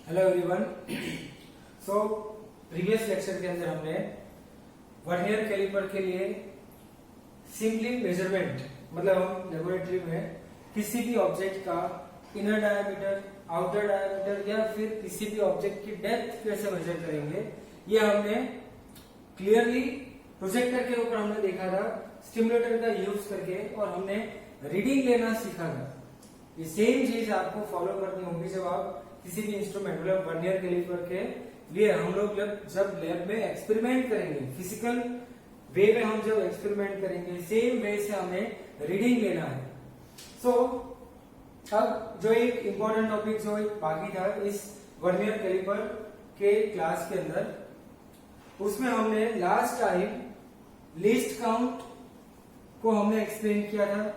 Hello everyone. So previous lecture के अंदर हमने वर्नियर कैलिपर के लिए सिंपली मेजरमेंट मतलब हम लेबोरेटरी में किसी भी ऑब्जेक्ट का इनर डायमीटर, आउटर डायमीटर या फिर किसी भी ऑब्जेक्ट की डेप्थ कैसे मेजर करेंगे, ये हमने क्लियरली प्रोजेक्टर के ऊपर हमने देखा था, स्टिमुलेटर का यूज करके, और हमने रीडिंग लेना सीखा था। ये सेम चीज आपको फॉलो करनी होगी जब आप किसी भी इंस्ट्रूमेंट मतलब वर्नियर कैलिपर के लिए हम लोग जब लैब में एक्सपेरिमेंट करेंगे, फिजिकल वे में हम जब एक्सपेरिमेंट करेंगे, सेम वे से हमें रीडिंग लेना है। सो अब जो एक इम्पोर्टेंट टॉपिक जो बाकी था इस वर्नियर कैलिपर के क्लास के अंदर, उसमें हमने लास्ट टाइम लीस्ट काउंट को हमने एक्सप्लेन किया था।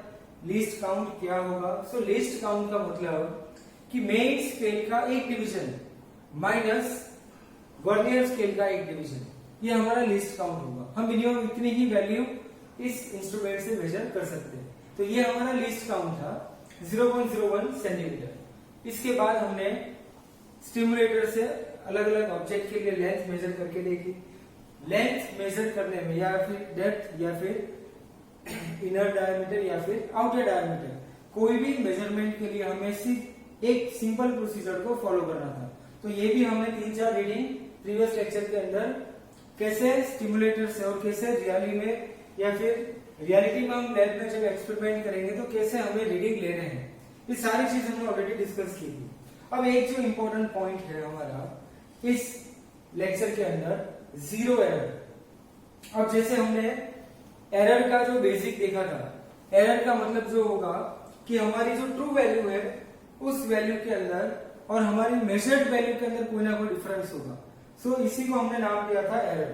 लीस्ट काउंट क्या होगा? सो लीस्ट काउंट का मतलब कि मेन स्केल का एक डिवीजन माइनस वर्नियर स्केल का एक डिवीजन, ये हमारा लीस्ट काउंट होगा। हम मिनिमम इतनी ही वैल्यू इस इंस्ट्रूमेंट से मेजर कर सकते हैं। तो ये हमारा लीस्ट काउंट था 0.01 सेंटीमीटर। इसके बाद हमने स्टिमुलेटर से अलग अलग ऑब्जेक्ट के लिए लेंथ मेजर करके देखी। लेंथ मेजर करने में या फिर डेप्थ या फिर इनर डायमीटर या फिर आउटर डायमीटर, कोई भी मेजरमेंट के लिए हमें सिर्फ एक सिंपल प्रोसीजर को फॉलो करना था। तो ये भी हमने 3-4 रीडिंग प्रीवियस लेक्चर के अंदर कैसे स्टिमुलेटर से और कैसे रियलिटी में या फिर रियलिटी में हम लैब में जब एक्सपेरिमेंट करेंगे तो कैसे हमें रीडिंग लेने हैं, ये सारी चीज हमने ऑलरेडी डिस्कस की थी। अब एक जो इम्पोर्टेंट पॉइंट है हमारा इस लेक्चर के अंदर, जीरो एरर। अब जैसे हमने एरर का जो बेसिक देखा था, एरर का मतलब जो होगा कि हमारी जो ट्रू वैल्यू है उस वैल्यू के अंदर और हमारी मेजर्ड वैल्यू के अंदर कोई ना कोई डिफरेंस होगा। सो इसी को हमने नाम दिया था एरर।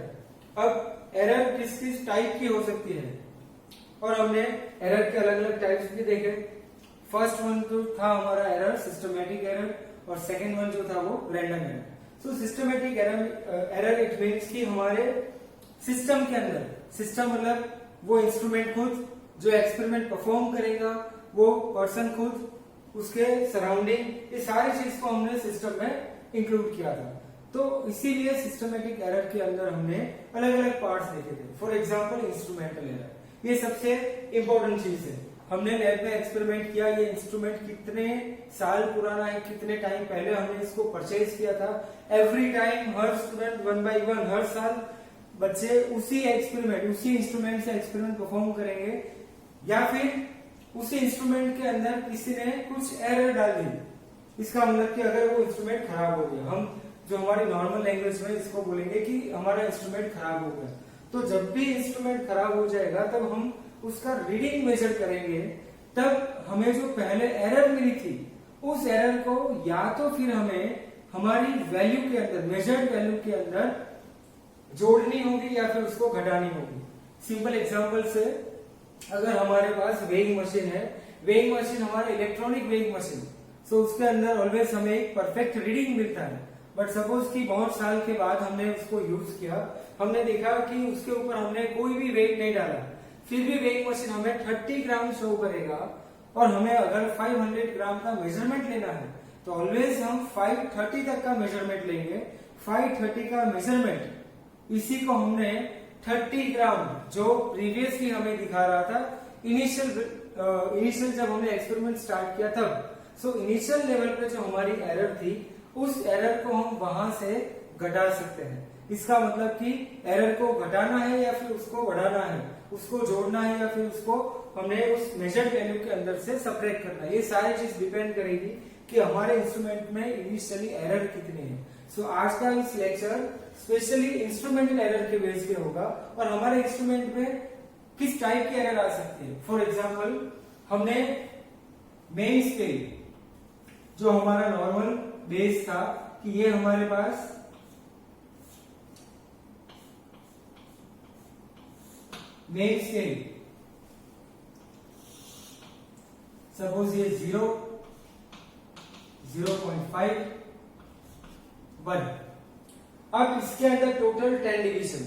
अब एरर किस किस टाइप की हो सकती है और हमने एरर के अलग अलग टाइप्स भी देखे। फर्स्ट वन जो था हमारा एरर सिस्टमैटिक एरर, और सेकेंड वन जो था वो random error. So systematic error it means कि हमारे सिस्टम के अंदर, सिस्टम मतलब वो इंस्ट्रूमेंट खुद, जो एक्सपेरिमेंट परफॉर्म करेगा वो पर्सन खुद, उसके सराउंडिंग, ये सारी चीज को हमने सिस्टम में इंक्लूड किया था। तो इसीलिए सिस्टमैटिक एरर के अंदर हमने अलग अलग पार्ट्स देखे थे। फॉर एग्जांपल इंस्ट्रूमेंटल एरर, ये सबसे इंपॉर्टेंट चीज है। हमने लैब में एक्सपेरिमेंट किया, ये इंस्ट्रूमेंट कितने साल पुराना है, कितने टाइम पहले हमने इसको परचेज किया था। Every time her student 1 by 1 हर साल बच्चे उसी एक्सपेरिमेंट, उसी इंस्ट्रूमेंट से एक्सपेरिमेंट परफॉर्म करेंगे, या फिर उसी इंस्ट्रूमेंट के अंदर किसी ने कुछ एरर डाल दी। इसका मतलब कि अगर वो इंस्ट्रूमेंट खराब हो गया, हम जो हमारी नॉर्मल लैंग्वेज में इसको बोलेंगे कि हमारा इंस्ट्रूमेंट खराब हो गया। तो जब भी इंस्ट्रूमेंट खराब हो जाएगा तब हम उसका रीडिंग मेजर करेंगे, तब हमें जो पहले एरर मिली थी उस एरर को या तो फिर हमें हमारी वैल्यू के अंदर, मेजर्ड वैल्यू के अंदर जोड़नी होगी या फिर उसको घटानी होगी। सिंपल एग्जांपल से, अगर हमारे पास वेइंग मशीन है, वेइंग मशीन हमारा इलेक्ट्रॉनिक वेइंग मशीन, सो उसके अंदर ऑलवेज हमें एक परफेक्ट रीडिंग मिलता है। बट सपोज कि बहुत साल के बाद हमने उसको यूज किया, हमने देखा कि उसके ऊपर हमने कोई भी वेट नहीं डाला, फिर भी वेइंग मशीन हमें 30 ग्राम शो करेगा, और हमें अगर 500 ग्राम का मेजरमेंट लेना है तो ऑलवेज हम 530 तक का मेजरमेंट लेंगे। 530 का मेजरमेंट, इसी को हमने 30 ग्राम जो प्रीवियसली हमें दिखा रहा था इनिशियल जब हमने एक्सपेरिमेंट स्टार्ट किया तब, सो इनिशियल लेवल पे जो हमारी एरर थी उस एरर को हम वहां से घटा सकते हैं। इसका मतलब कि एरर को घटाना है या फिर उसको बढ़ाना है, उसको जोड़ना है या फिर उसको हमने उस मेजर्ड वैल्यू के अंदर से सपरेट करना है। ये सारी चीज डिपेंड करेगी कि हमारे इंस्ट्रूमेंट में इनिशियली एरर कितनी है। सो आज का इस लेक्चर स्पेशली इंस्ट्रूमेंटल एरर के बेस पे होगा, और हमारे इंस्ट्रूमेंट में किस टाइप की एरर आ सकती है। फॉर एग्जांपल, हमने मेन स्केल जो हमारा नॉर्मल बेस था कि ये हमारे पास मेन स्केल, सपोज ये 0, 0.5, 1। अब इसके अंदर टोटल 10 डिवीजन।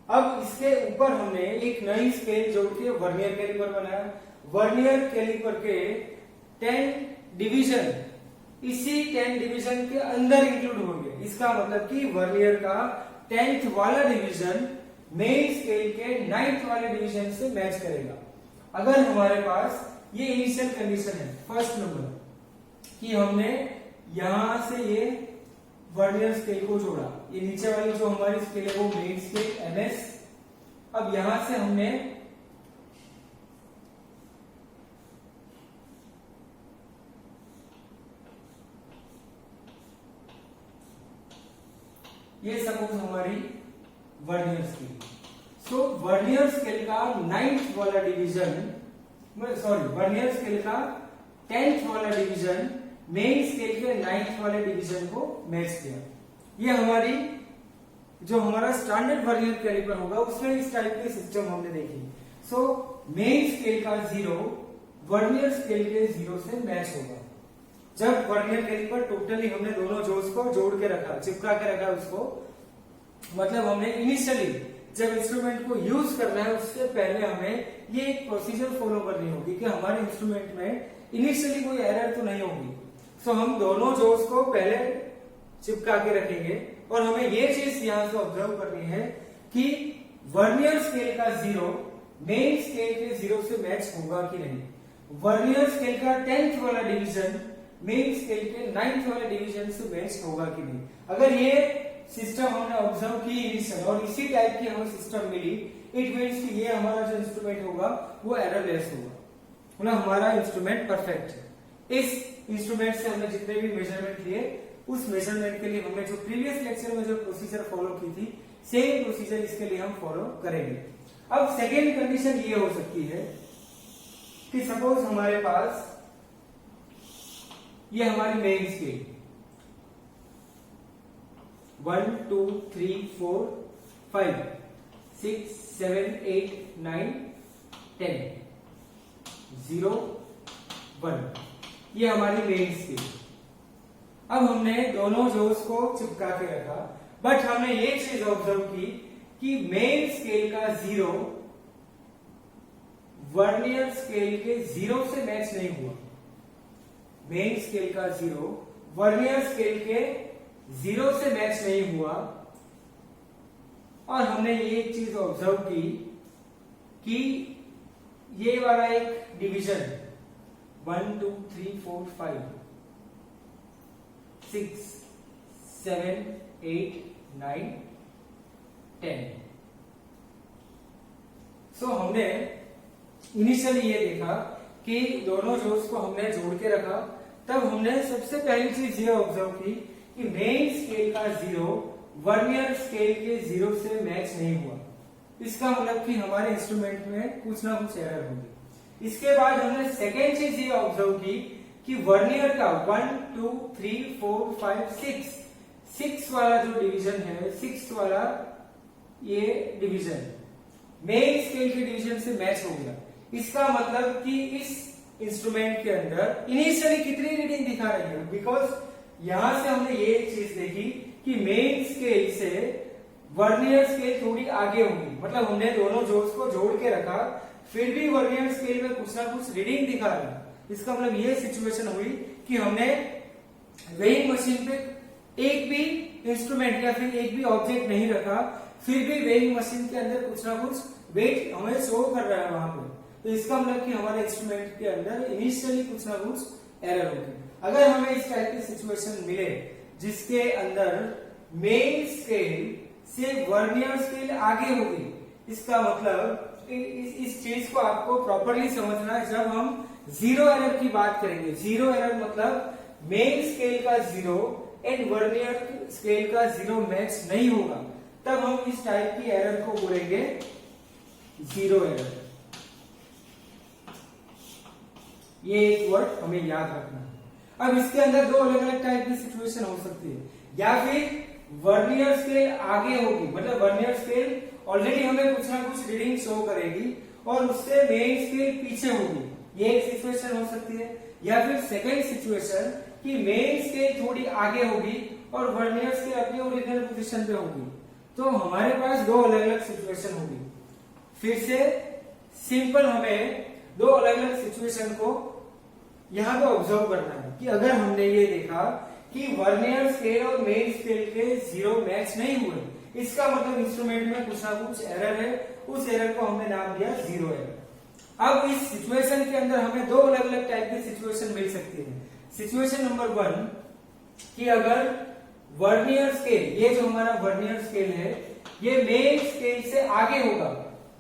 अब इसके ऊपर हमने एक नई स्केल जोड़ के वर्नियर कैलिपर बनाया। वर्नियर कैलिपर के 10 डिवीजन इसी 10 डिवीजन के अंदर इंक्लूड होंगे। इसका मतलब कि वर्नियर का 10th वाला डिवीजन मेन स्केल के 9th वाले डिवीजन से मैच करेगा। अगर हमारे पास ये इनिशियल कंडीशन है फर्स्ट नंबर कि हमने यहां से ये वर्नियर स्केल को जोड़ा, ये नीचे वाली जो हमारी स्केल है वो मेन स्केल एमएस, अब यहां से हमने ये सपोज हमारी वर्नियर स्केल। सो वर्नियर स्केल का 9th वाला डिवीजन, सॉरी वर्नियर स्केल का 10th वाला डिवीजन मेन स्केल के 9th वाले डिवीजन को मैच किया। ये हमारी जो हमारा स्टैंडर्ड वर्नियर कैलिपर होगा उसमें इस टाइप के सिस्टम हमने देखी। सो मेन स्केल का 0 वर्नियर स्केल के 0 से मैच होगा। जब वर्नियर कैलिपर टोटली हमने दोनों जोड़्स को जोड़ के रखा, चिपका के रखा उसको, मतलब हमने इनिशियली जब इंस्ट्रूमेंट को यूज करना है उससे पहले हमें ये एक प्रोसीजर फॉलो करनी होगी कि हमारे इंस्ट्रूमेंट में इनिशियली कोई एरर तो नहीं होगी। सो हम दोनों जोड़्स को पहले चिपका के रखेंगे और हमें ये चीज यहां से ऑब्जर्व करनी है कि वर्नियर स्केल का 0 मेन स्केल के 0 से मैच होगा कि नहीं। वर्नियर स्केल का 10th वाला डिवीजन मेन स्केल के 9th वाले डिवीजन से मैच होगा कि नहीं। अगर ये सिस्टम हमने ऑब्जर्व की इनिशियल और इसी टाइप की हमें सिस्टम मिली, इट मीन्स कि ये हमारा जो इंस्ट्रूमेंट होगा वो एररलेस होगा, मतलब हमारा इंस्ट्रूमेंट परफेक्ट है। इस इंस्ट्रूमेंट से हमने जितने भी मेजरमेंट लिए उस मेजरमेंट के लिए हमने जो प्रीवियस लेक्चर में जो प्रोसीजर फॉलो की थी सेम प्रोसीजर इसके लिए हम फॉलो करेंगे। अब सेकेंड कंडीशन ये हो सकती है कि सपोज हमारे पास ये हमारी मेन स्केल 1 2 3 4 5 6 7 8 9 10 0 1 ये हमारी मेन स्केल। अब हमने दोनों जोड़्स को चिपका के रखा, बट हमने ये चीज ऑब्जर्व की कि मेन स्केल का 0 वर्नियर स्केल के 0 से मैच नहीं हुआ। मेन स्केल का 0 वर्नियर स्केल के 0 से मैच नहीं हुआ और हमने ये एक चीज ऑब्जर्व की कि ये वाला एक डिवीजन 1 2 3 4 5 6 7 8 9 10। सो हमने इनिशियली ये देखा कि दोनों जोड़्स को हमने जोड़ के रखा, तब हमने सबसे पहली चीज ये ऑब्जर्व की कि मेन स्केल का 0 वर्नियर स्केल के 0 से मैच नहीं हुआ। इसका मतलब कि हमारे इंस्ट्रूमेंट में कुछ ना कुछ एरर होगी। इसके बाद हमने सेकेंड चीज ये ऑब्जर्व की कि वर्नियर का 1 2 3 4 5 6 वाला जो डिवीजन है, 6 वाला ये डिवीजन मेन स्केल के डिवीजन से मैच हो गया। इसका मतलब कि इस इंस्ट्रूमेंट के अंदर इनिशियली कितनी रीडिंग दिखा रही है, बिकॉज यहां से हमने ये चीज देखी कि मेन स्केल से वर्नियर स्केल थोड़ी आगे होगी, मतलब हमने दोनों जोड़्स को जोड़ के रखा फिर भी वर्नियर स्केल में कुछ ना कुछ रीडिंग दिखा रहा। इसका मतलब ये सिचुएशन हुई कि हमने वेइंग मशीन पे एक भी इंस्ट्रूमेंट या फिर एक भी ऑब्जेक्ट नहीं रखा, फिर भी वेइंग मशीन के अंदर कुछ ना कुछ वेट हमें शो कर रहा है वहां पे। तो इसका मतलब कि हमारे इंस्ट्रूमेंट के अंदर इनिशियली कुछ ना कुछ एरर होगी। अगर हमें इस टाइप की सिचुएशन मिले जिसके अंदर मेन स्केल से वर्नियर स्केल आगे होगी, इसका मतलब इस चीज को आपको प्रॉपरली समझना है। जब हम 0 एरर की बात करेंगे, 0 एरर मतलब मेन स्केल का 0 एंड वर्नियर स्केल का 0 मैच नहीं होगा, तब हम इस टाइप की एरर को बोलेंगे 0 एरर। ये एक वर्ड हमें याद रखना है। अब इसके अंदर दो अलग अलग टाइप की सिचुएशन हो सकती है, या फिर वर्नियर स्केल आगे होगी, मतलब वर्नियर स्केल ऑलरेडी हमें कुछ ना कुछ रीडिंग शो करेगी और उससे मेन स्केल पीछे होगी, ये एक सिचुएशन हो सकती है। या फिर सेकेंड सिचुएशन कि मेन स्केल थोड़ी आगे होगी और वर्नियर स्केल अपनी ओरिजिनल पोजीशन पे होगी। तो हमारे पास दो अलग अलग सिचुएशन होगी। फिर से सिंपल हमें दो अलग अलग सिचुएशन को यहाँ पे ऑब्जर्व करना है कि अगर हमने ये देखा कि वर्नियर स्केल और मेन स्केल के जीरो मैच नहीं हुए, इसका मतलब इंस्ट्रूमेंट में कुछ ना कुछ एरर है, उस एरर को हमने नाम दिया जीरो एरर। अब इस सिचुएशन के अंदर हमें दो अलग अलग टाइप की सिचुएशन मिल सकती है। सिचुएशन नंबर 1 कि अगर वर्नियर स्केल, ये जो हमारा वर्नियर स्केल है ये मेन स्केल से आगे होगा,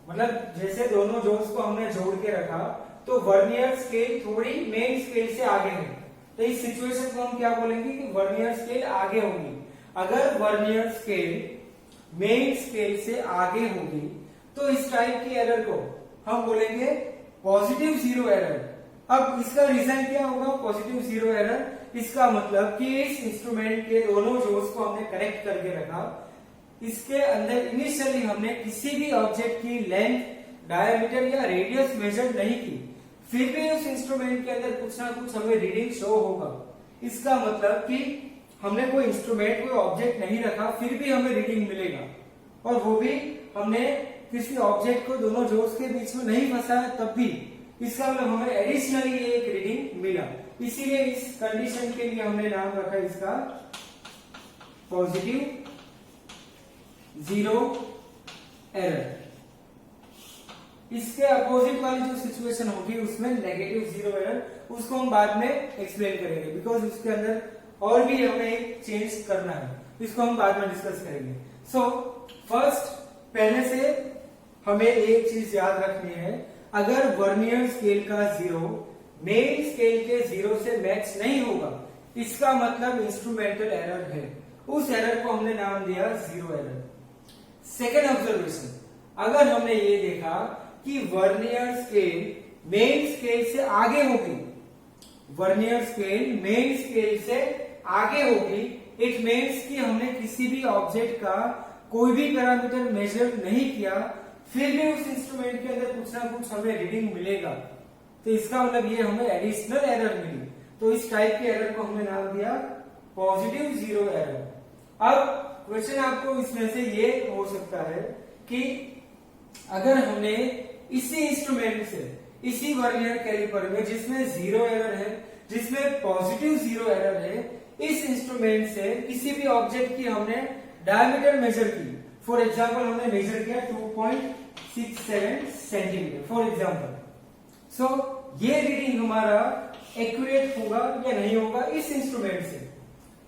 मतलब जैसे दोनों जोड्स को हमने जोड़ के रखा तो वर्नियर स्केल थोड़ी मेन स्केल से आगे है, तो इस सिचुएशन को हम क्या बोलेंगे कि वर्नियर स्केल आगे होगी। अगर वर्नियर स्केल मेन स्केल से आगे होगी तो इस टाइप की एरर को हम बोलेंगे पॉजिटिव जीरो एरर। अब इसका रीजन क्या होगा पॉजिटिव जीरो एरर? इसका मतलब कि इस इंस्ट्रूमेंट के दोनों जोड्स को हमने कनेक्ट करके रखा, इसके अंदर इनिशियली हमने किसी भी ऑब्जेक्ट की लेंथ, डायमीटर या रेडियस मेजर नहीं की, फिर भी उस इंस्ट्रूमेंट के अंदर कुछ ना कुछ हमें रीडिंग शो होगा। इसका मतलब कि हमने कोई इंस्ट्रूमेंट, कोई ऑब्जेक्ट नहीं रखा फिर भी हमें रीडिंग मिलेगा, और वो भी हमने किसी ऑब्जेक्ट को दोनों जोड्स के बीच में नहीं फंसाया तब भी, इसका मतलब हमें एडिशनली एक रीडिंग मिला। इसीलिए इस कंडीशन के लिए हमने नाम रखा इसका पॉजिटिव जीरो एरर। इसके अपोजिट वाली जो सिचुएशन होगी उसमें नेगेटिव जीरो एरर, उसको हम बाद में एक्सप्लेन करेंगे, बिकॉज उसके अंदर और भी हमें एक चेंज करना है, इसको हम बाद में डिस्कस करेंगे। सो फर्स्ट, पहले से हमें एक चीज याद रखनी है, अगर वर्नियर स्केल का जीरो मेन स्केल के जीरो से मैच नहीं होगा, इसका मतलब इंस्ट्रूमेंटल एरर है, उस एरर को हमने नाम दिया जीरो एरर। सेकेंड ऑब्जर्वेशन, अगर हमने ये देखा कि वर्नियर स्केल मेन स्केल से आगे होगी, वर्नियर स्केल मेन स्केल से आगे होगी, इट मीन्स कि हमने किसी भी ऑब्जेक्ट का कोई भी पैरामीटर मेजर नहीं किया, फिर भी उस इंस्ट्रूमेंट के अंदर कुछ ना कुछ हमें रीडिंग मिलेगा, तो इसका मतलब ये हमें एडिशनल एरर मिली, तो इस टाइप के एरर को हमने नाम दिया पॉजिटिव जीरो एरर। अब क्वेश्चन आपको इसमें से ये हो सकता है कि अगर हमने इसी इंस्ट्रूमेंट से, इसी वर्नियर कैलिपर में जिसमें जीरो एरर है, जिसमें पॉजिटिव जीरो एरर है, इस इंस्ट्रूमेंट से किसी भी ऑब्जेक्ट की हमने डायमीटर मेजर की, फॉर एग्जांपल हमने मेजर किया 2.67 सेंटीमीटर फॉर एग्जांपल, सो ये रीडिंग हमारा एक्यूरेट होगा या नहीं होगा इस इंस्ट्रूमेंट से,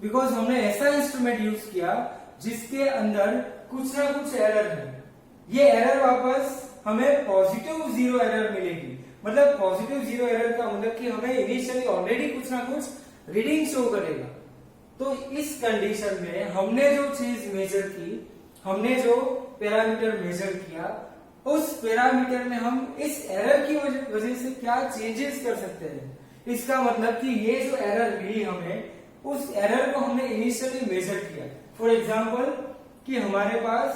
बिकॉज हमने ऐसा इंस्ट्रूमेंट यूज किया जिसके अंदर कुछ ना कुछ एरर है। ये एरर वापस हमें पॉजिटिव जीरो एरर मिलेगी, मतलब पॉजिटिव जीरो एरर का मतलब कि हमें इनिशियली ऑलरेडी कुछ ना कुछ रीडिंग शो करेगा। तो इस कंडीशन में हमने जो चीज मेजर की, हमने जो पैरामीटर मेजर किया, उस पैरामीटर में हम इस एरर की वजह से क्या चेंजेस कर सकते हैं। इसका मतलब कि ये जो एरर मिली हमें, उस एरर को हमने इनिशियली मेजर किया। फॉर एग्जाम्पल कि हमारे पास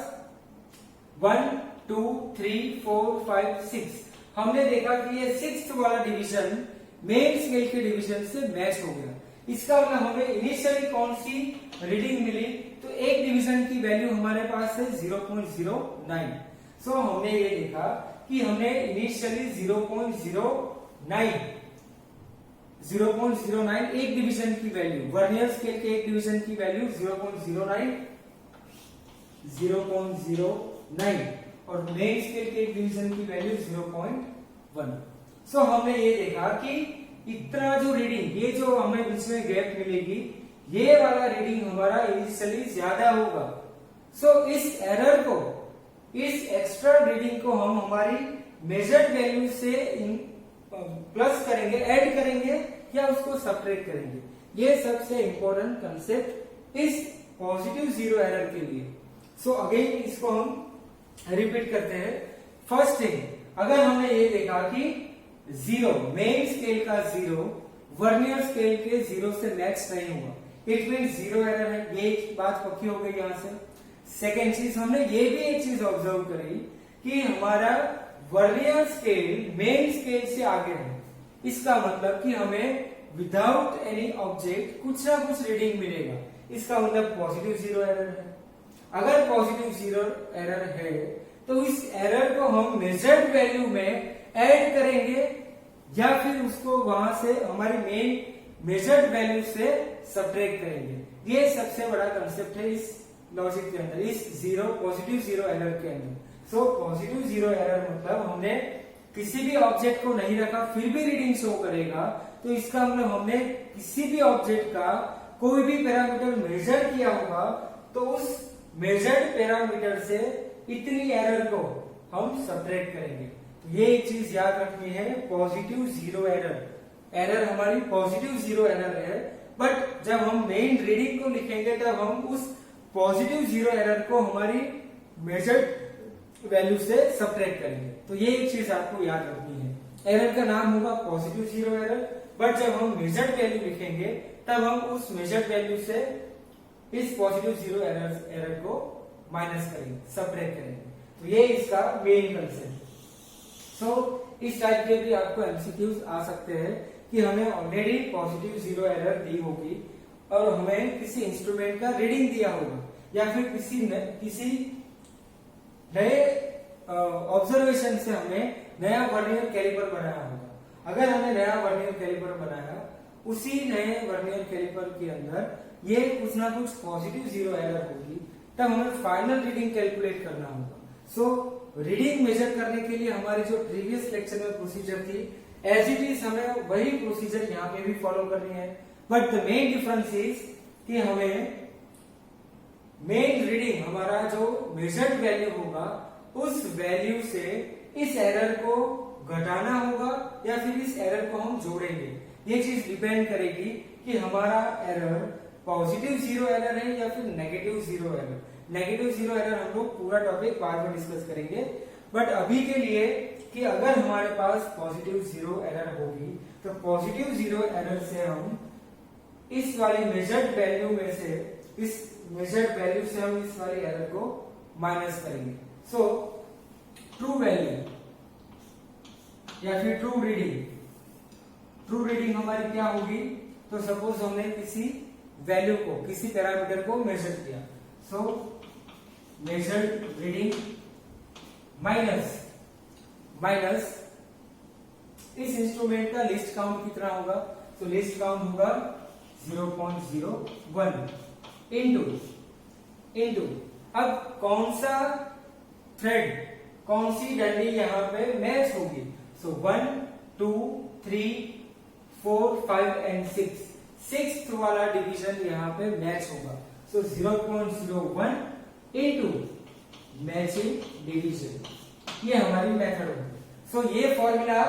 1, 2, 3, 4, 5, 6, हमने देखा कि ये 6th वाला डिवीजन मेन स्केल के डिवीजन से मैच हो गया। इसका मतलब हमें इनिशियली कौन सी रीडिंग मिली, तो एक डिवीजन की वैल्यू हमारे पास है 0.09। सो हमने ये देखा कि हमने इनिशियली 0.09 एक डिवीजन की वैल्यू, वर्नियर स्केल के एक डिवीजन की वैल्यू 0.09 और मेन स्केल के एक डिवीजन की वैल्यू 0.1। सो हमने ये देखा कि इतना जो रीडिंग, ये जो हमें बीच में गैप मिलेगी, ये वाला रीडिंग हमारा इनिशियली ज्यादा होगा। सो इस एरर को, इस एक्स्ट्रा रीडिंग को हम हमारी मेजर्ड वैल्यू से प्लस करेंगे, ऐड करेंगे या उसको सब्ट्रैक्ट करेंगे। ये सबसे इंपॉर्टेंट कंसेप्ट इस पॉजिटिव जीरो एरर के लिए। सो अगेन इसको हम रिपीट करते हैं। फर्स्ट थिंग, अगर हमने ये देखा कि जीरो, मेन स्केल का जीरो वर्नियर स्केल के जीरो से मैच नहीं हुआ, इट मीन जीरो एरर है, ये बात पक्की हो गई यहां से। सेकेंड चीज, हमने ये भी एक चीज ऑब्जर्व करी कि हमारा वर्नियर स्केल मेन स्केल से आगे है, इसका मतलब कि हमें विदाउट एनी ऑब्जेक्ट कुछ ना कुछ रीडिंग मिलेगा, इसका मतलब पॉजिटिव जीरो एरर है। अगर पॉजिटिव जीरो एरर है तो इस एरर को हम मेजर्ड वैल्यू में ऐड करेंगे या फिर उसको वहां से हमारी मेन मेजर्ड वैल्यू से सब्ट्रैक्ट करेंगे। ये सबसे बड़ा कंसेप्ट है इस लॉजिक के अंदर, इस पॉजिटिव जीरो एरर के अंदर। सो पॉजिटिव जीरो एरर मतलब हमने किसी भी ऑब्जेक्ट को नहीं रखा फिर भी रीडिंग शो करेगा, तो इसका मतलब हमने किसी भी ऑब्जेक्ट का कोई भी पैरामीटर मेजर किया होगा तो उस मेजर्ड पैरामीटर से इतनी एरर को हम सब्ट्रैक्ट करेंगे। तो ये एक चीज याद रखनी है, पॉजिटिव जीरो एरर हमारी पॉजिटिव जीरो एरर है, बट जब हम मेन रीडिंग को लिखेंगे तब हम उस पॉजिटिव जीरो एरर को हमारी मेजर्ड वैल्यू से सब्ट्रैक्ट करेंगे। तो ये एक चीज आपको याद रखनी है। एरर का नाम होगा पॉजिटिव जीरो एरर, बट जब हम मेजर्ड वैल्यू लिखेंगे तब हम उस मेजर्ड वैल्यू से इस पॉजिटिव जीरो एरर को माइनस करेंगे, सब्ट्रैक्ट करेंगे। तो ये इसका मेन कंसेप्ट। सो इस टाइप के भी आपको एमसीक्यूज आ सकते हैं कि हमें ऑलरेडी पॉजिटिव जीरो एरर दी होगी और हमें किसी इंस्ट्रूमेंट का रीडिंग दिया होगा, या फिर किसी नए ऑब्जर्वेशन से हमें नया वर्नियर कैलिपर बनाया होगा। अगर हमने नया वर्नियर कैलिपर बनाया, उसी नए वर्नियर कैलिपर के अंदर ये कुछ ना कुछ पॉजिटिव जीरो एरर होगी, तब हमें फाइनल रीडिंग कैलकुलेट करना होगा। सो रीडिंग मेजर करने के लिए हमारी जो प्रीवियस लेक्चर में प्रोसीजर थी, एज इट इज हमें वही प्रोसीजर यहाँ पे भी फॉलो करनी है, but the main difference is कि हमें मेन रीडिंग हमारा जो मेजर्ड वैल्यू होगा उस वैल्यू से इस एरर को घटाना होगा या फिर इस एरर को हम जोड़ेंगे। ये चीज डिपेंड करेगी कि हमारा एरर पॉजिटिव जीरो एरर है या फिर negative zero error. Negative zero error हम लोग पूरा टॉपिक बाद में डिस्कस करेंगे, बट अभी के लिए कि अगर हमारे पास पॉजिटिव जीरो एरर होगी तो पॉजिटिव जीरो एरर से हम इस वाली मेजर्ड वैल्यू में से इस मेजर्ड वैल्यू से हम इस वाली एरर को माइनस करेंगे। सो ट्रू वैल्यू या फिर ट्रू रीडिंग हमारी क्या होगी? तो सपोज हमने किसी वैल्यू को, किसी पैरामीटर को मेजर किया, सो मेजर्ड रीडिंग माइनस इस इंस्ट्रूमेंट का लिस्ट काउंट कितना होगा? तो लिस्ट काउंट होगा 0.01 इनटू अब कौन सा थ्रेड, कौन सी डंडी यहाँ पे मैच होगी? सो 1 2 3 4 5 एंड 6, सिक्स्थ वाला डिवीजन यहाँ पे मैच होगा। सो 0.01 इनटू मैचिंग डिवीजन, ये हमारी मेथड होगी। सो ये फॉर्मूला,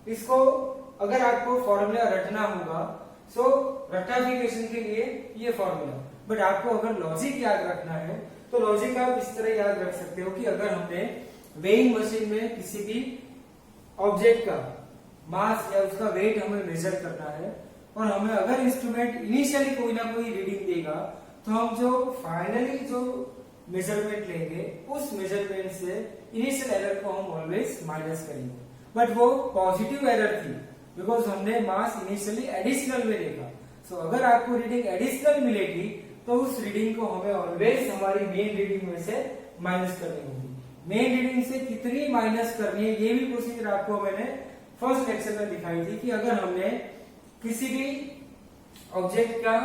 इसको अगर आपको फॉर्मूला रटना होगा, सो रेक्टिफिकेशन के लिए ये फॉर्मूला, बट आपको अगर लॉजिक याद रखना है तो लॉजिक आप इस तरह याद रख सकते हो कि अगर हमने वेइंग मशीन में किसी भी ऑब्जेक्ट का मास या उसका वेट हमें मेजर करना है और हमें अगर इंस्ट्रूमेंट इनिशियली कोई ना कोई रीडिंग देगा, तो हम जो फाइनली जो मेजरमेंट लेंगे उस मेजरमेंट से इनिशियल एरर को हम ऑलवेज माइनस करेंगे। बट वो पॉजिटिव एरर थी बिकॉज हमने मास इनिशियली एडिशनल में देखा। सो अगर आपको रीडिंग एडिशनल मिलेगी तो उस रीडिंग को हमें ऑलवेज हमारी मेन रीडिंग में से माइनस करनी होगी। मेन रीडिंग से कितनी माइनस करनी है, ये भी प्रोसीजर आपको मैंने फर्स्ट लेक्चर में दिखाई थी कि अगर हमने किसी भी ऑब्जेक्ट का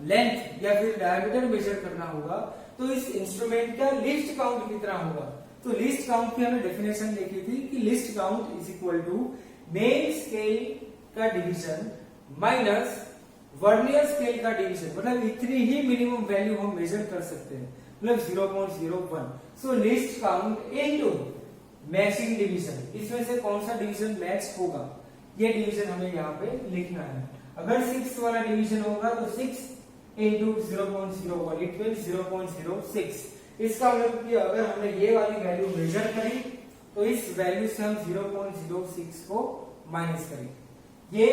लेंथ या फिर डायमीटर मेजर करना होगा तो इस इंस्ट्रूमेंट का लिस्ट काउंट कितना होगा। तो लिस्ट काउंट की हमने डेफिनेशन देखी थी कि least count is equal to main scale का डिवीजन माइनस वर्नियर स्केल का डिवीजन, मतलब इतनी ही मिनिमम वैल्यू हम मेजर कर सकते हैं, मतलब 0.01। So least count into matching division, इसमें से कौन सा डिवीजन मैच होगा ये डिवीजन हमें यहाँ पे लिखना है। अगर 6 वाला डिवीजन होगा तो 6 इंटू 0.01 इट मीन 0.06। इसका मतलब कि अगर हमने ये वाली वैल्यू मेजर करी तो इस वैल्यू से हम 0.06 को माइनस करेंगे। ये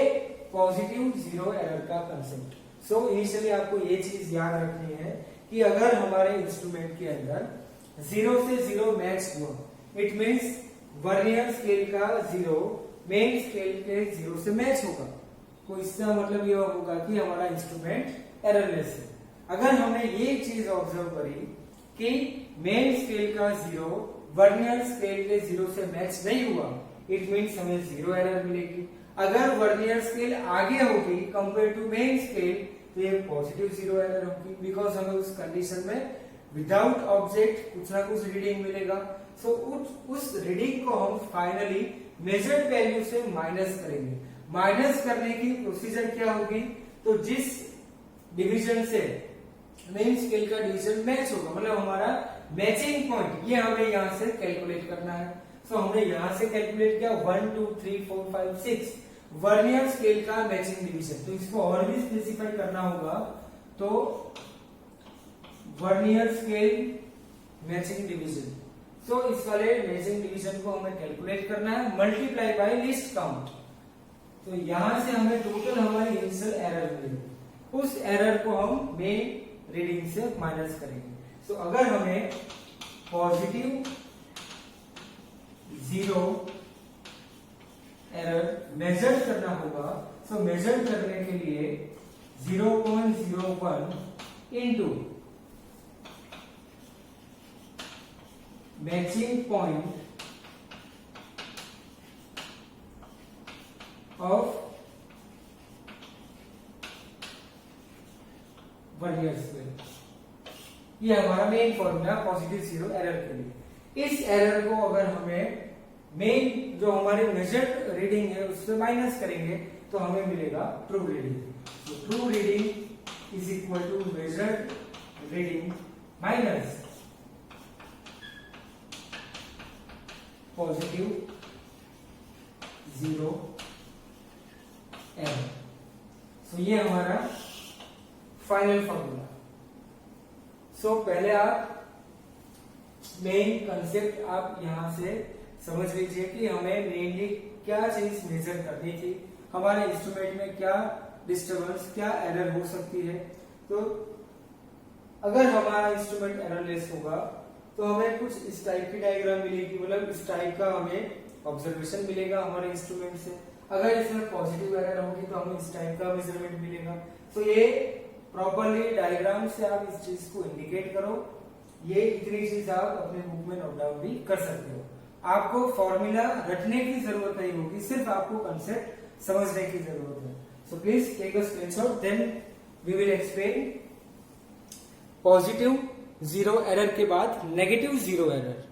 पॉजिटिव जीरो एरर का कंसेप्ट। सो इनिशियली आपको ये चीज याद रखनी है कि अगर हमारे इंस्ट्रूमेंट के अंदर 0 से 0 मैच हुआ, इट मीन्स वर्नियर स्केल का 0 मेन स्केल के 0 से मैच होगा, तो इसका मतलब यह होगा कि हमारा इंस्ट्रूमेंट एररलेस है। अगर हमने ये चीज ऑब्जर्व करी कि मेन स्केल का 0 वर्नियर स्केल के 0 से मैच नहीं हुआ, इट मीन्स हमें 0 एरर मिलेगी। अगर वर्नियर स्केल आगे होगी कंपेयर टू मेन स्केल तो ये पॉजिटिव जीरो एरर होगी, बिकॉज हमें उस कंडीशन में विदाउट ऑब्जेक्ट कुछ ना कुछ रीडिंग मिलेगा। सो उस रीडिंग को हम फाइनली मेजर्ड वैल्यू से माइनस करेंगे। माइनस करने की प्रोसीजर क्या होगी, तो जिस डिवीजन से मेन स्केल का डिवीजन मैच होगा, मतलब हमारा मैचिंग पॉइंट, ये हमें यहां से कैलकुलेट करना है। सो हमने यहां से कैलकुलेट किया 1 2 3 4 5 6 वर्नियर स्केल का मैचिंग डिवीजन। तो इसको और भी स्पेसिफाई करना होगा, तो वर्नियर स्केल मैचिंग डिवीजन। सो इस वाले मैचिंग डिवीजन को हमें कैलकुलेट करना है मल्टीप्लाई बाय लीस्ट काउंट। तो यहां से हमें टोटल हमारी इनिशियल एरर मिलेगी, उस एरर को हम मेन रीडिंग से माइनस करेंगे। तो अगर हमें पॉजिटिव जीरो एरर मेजर करना होगा, तो मेजर करने के लिए 0.01 into matching point of vernier scale, ये हमारा main formula positive zero error के लिए। इस एरर को अगर हमें मेन जो हमारे मेजर्ड रीडिंग है उससे माइनस करेंगे तो हमें मिलेगा ट्रू रीडिंग। तो true reading is equal to measured reading minus positive zero error. So ये हमारा फाइनल फॉर्मूला। सो पहले आप मेन कंसेप्ट आप यहां से समझ लीजिए कि हमें मेनली क्या चीज मेजर करनी थी, हमारे इंस्ट्रूमेंट में क्या डिस्टर्बेंस, क्या एरर हो सकती है। तो अगर हमारा इंस्ट्रूमेंट एररलेस होगा तो हमें कुछ इस टाइप की डायग्राम मिलेगी, मतलब इस टाइप का हमें ऑब्जर्वेशन मिलेगा हमारे इंस्ट्रूमेंट से। अगर इसमें पॉजिटिव एरर होगी तो हमें इस टाइप का मेजरमेंट मिलेगा। तो ये प्रॉपरली डायग्राम से आप इस चीज को इंडिकेट करो। ये इतनी चीज आप अपने बुक में नोट डाउन भी कर सकते हो। आपको फॉर्मूला रटने की जरूरत नहीं होगी, सिर्फ आपको कंसेप्ट समझने की जरूरत है। So please take a screenshot, then we will explain positive zero error के बाद नेगेटिव जीरो एरर।